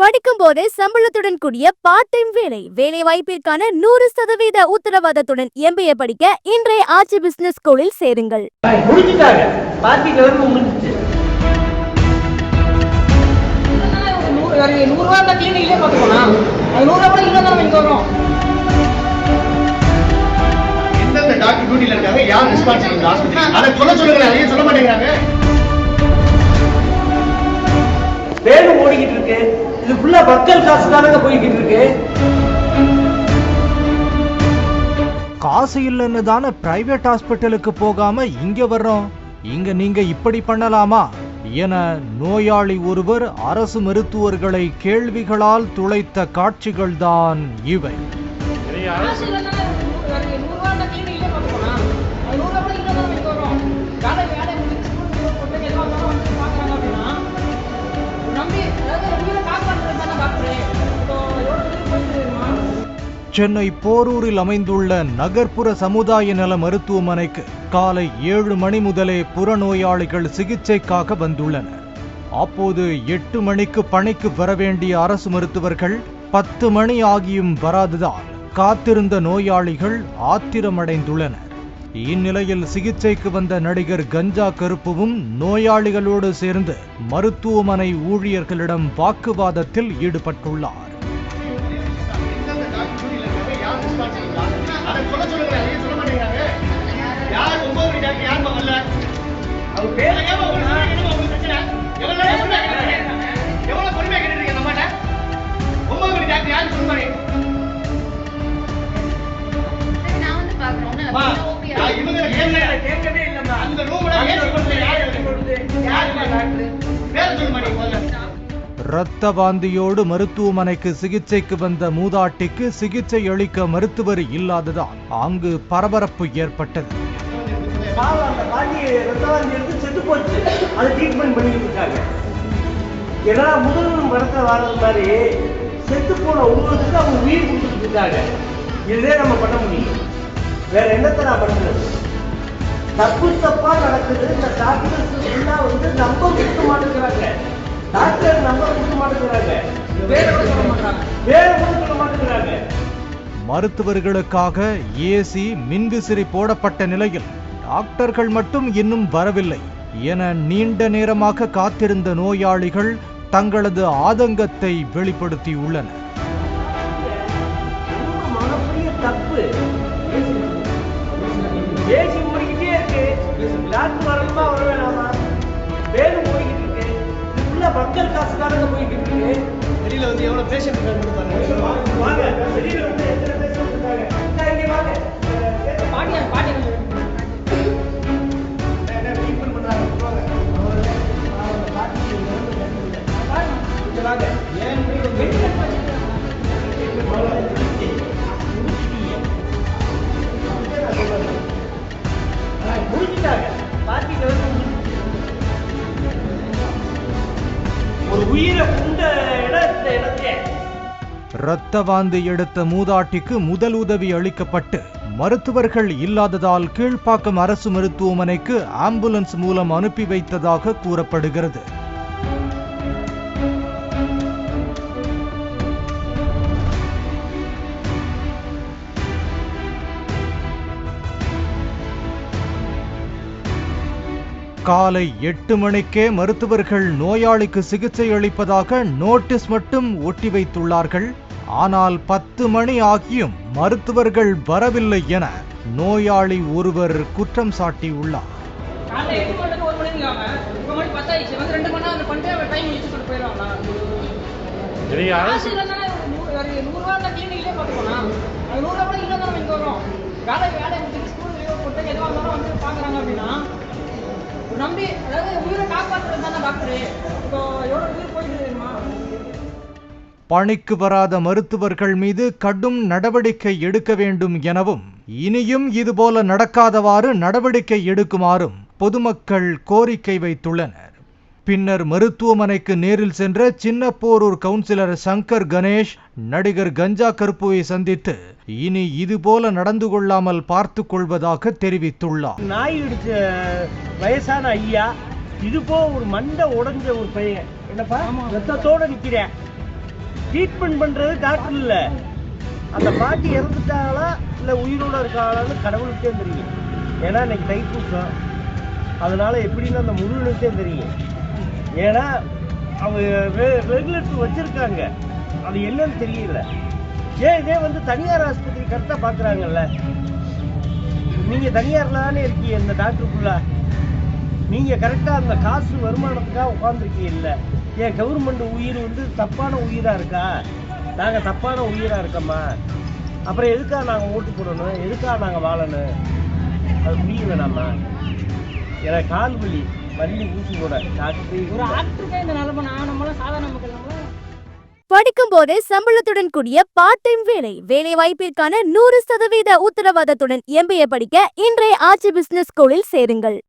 படிக்கும் போதே சம்பளத்துடன் கூடிய பார்ட் டைம் வேலை வாய்ப்பிற்கான 100% உத்தரவாதத்துடன் MBA படிக்க இன்றைய ஆட்சி பிசினஸ் ஸ்கூலில் சேருங்கள். வேலை ஓடிக்கிட்டு இருக்கு. இது ஃபுல்லா மக்கள் காசுக்காக போய்கிட்டு இருக்கு. காசு இல்லைன்னு தானே பிரைவேட் ஹாஸ்பிட்டலுக்கு போகாம இங்க வர்றோம். இங்க நீங்க இப்படி பண்ணலாமா என நோயாளி ஒருவர் அரசு மருத்துவர்களை கேள்விகளால் துளைத்த காட்சிகள்தான் இவை. சென்னை போரூரில் அமைந்துள்ள நகர்ப்புற சமுதாய நல மருத்துவமனைக்கு காலை 7 மணி முதலே புறநோயாளிகள் சிகிச்சைக்காக வந்துள்ளனர். அப்போது 8 மணிக்கு பணிக்கு வர வேண்டிய அரசு மருத்துவர்கள் 10 மணி ஆகியும் வராததால் காத்திருந்த நோயாளிகள் ஆத்திரமடைந்துள்ளனர். இந்நிலையில் சிகிச்சைக்கு வந்த நடிகர் கஞ்சா கருப்புவும் நோயாளிகளோடு சேர்ந்து மருத்துவமனை ஊழியர்களிடம் வாக்குவாதத்தில் ஈடுபட்டுள்ளார். இரத்த வாந்தியோடு மருத்துவமனைக்கு சிகிச்சைக்கு வந்த மூதாட்டிக்கு சிகிச்சை அளிக்க மருத்துவர் இல்லாததால் அங்கு பரபரப்பு ஏற்பட்டது. முதல் மரத்தை வாழ்றது மாதிரி செத்து போன உங்களுக்கு அவங்க உயிர் கொடுத்துட்டு இருக்காங்க. இதுவே நம்ம பண்ண முடியும். வேற என்னத்தை நான் பண்றது? தப்பா நடக்குது. இந்த டாக்டர்ஸ் எல்லாம் நம்ப கொடுக்க மாட்டேங்கிறாங்க. டாக்டர் நம்பர் கொடுக்க மாட்டேங்கிறாங்க. வேற சொல்ல மாட்டேங்கிறாங்க. மருத்துவர்களுக்காக ஏசி மின்விசிறி போடப்பட்ட நிலையில் டாக்டர்கள் மட்டும் இன்னும் வரவில்லை என நீண்ட நேரமாக காத்திருந்த நோயாளிகள் தங்களது ஆதங்கத்தை வெளிப்படுத்தியுள்ளனர். தப்பு ஏசி ஓடிக்கிட்டே இருக்கு. டாக்டர் வரணுமா வர வேணாமா? வேலை போய்கிட்டு இருக்கு. இதுக்குள்ள மக்கள் காசுக்காரங்க போய்கிட்டு இருக்கு. வெளியில எவ்வளவு பேஷண்ட் இருக்காங்க வாங்க. வெளியில எத்தனை பேஷண்ட் இருக்காங்க இங்க வாங்க. பாட்டி இரத்த வாந்தி எடுத்த மூதாட்டிக்கு முதல் உதவி அளிக்கப்பட்டு மருத்துவர்கள் இல்லாததால் கீழ்ப்பாக்கம் அரசு மருத்துவமனைக்கு ஆம்புலன்ஸ் மூலம் அனுப்பி வைத்ததாக கூறப்படுகிறது. காலை 8 மணிக்கே மருத்துவர்கள் நோயாளிக்கு சிகிச்சை அளிப்பதாக நோட்டீஸ் மட்டும் ஒட்டி வைத்துள்ளார்கள். ஆனால் 10 மணி ஆகியும் மருத்துவர்கள் வரவில்லை என நோயாளி ஒருவர் குற்றம் சாட்டியுள்ளார். பணிக்கு வராத மருத்துவர்கள் மீது கடும் நடவடிக்கை எடுக்க வேண்டும் எனவும் இனியும் இதுபோல நடக்காதவாறு நடவடிக்கை எடுக்குமாறும் பொதுமக்கள் கோரிக்கை வைத்துள்ளனர். பின்னர் மருத்துவமனைக்கு நேரில் சென்ற சின்னப்போரூர் கவுன்சிலர் சங்கர் கணேஷ் நடிகர் கஞ்சா கருப்புவை சந்தித்து இனி இதுபோல நடந்து கொள்ளாமல் பார்த்து கொள்வதாக தெரிவித்துள்ளார். நாய் இடிச்ச வயசான ஐயா, இது போ ஒரு மண்டை உடைஞ்ச ஒரு பையன், என்னப்பா ரத்தத்தோட நிக்கிறேன், ட்ரீட்மெண்ட் பண்றது டாக்டர் இல்ல. அந்த பாட்டி இறந்துட்டாங்களா இல்ல உயிரோட இருக்காங்களான்னு கடவுளுக்கே தெரியும். ஏன்னா இன்னைக்கு தைப்பூசம், அதனால எப்படின்னு அந்த முருகனுக்கே தெரியும். ஏன்னா அவங்க ரெகுலேட்டர் வச்சிருக்காங்க, அது என்னன்னு தெரியல. ஏன் இதே வந்து தனியார் ஆஸ்பத்திரி கரெக்டா பாக்குறாங்கல்ல. நீங்க தனியார்ல தானே இருக்கீங்க, இந்த டாக்டருக்குள்ள நீங்க கரெக்டா அந்த காசு வருமானத்துக்காக உட்காந்துருக்கீங்க இல்ல. ஏன் கவர்மெண்ட் உயிர் வந்து தப்பான உயிரா இருக்கா? நாங்க தப்பான உயிரா இருக்கோமா? அப்புறம் எதுக்காக நாங்க ஓட்டு போடணும், எதுக்காக நாங்க வாழணும்? அது புரிய வேணாமா? எனக்கு கால் வலி வலி ஊசி போட ஒரு ஆக்டருக்கே இந்த நிலைமை, நம்மளாம் சாதாரண மக்கள் படிக்கும் போதே சம்பளத்துடன் கூடிய பார்ட் டைம் வேலை, வேலை வாய்ப்பிற்கான 100% உத்தரவாதத்துடன் MBA படிக்க இன்றைய ஆச்சி பிசினஸ் ஸ்கூலில் சேருங்கள்.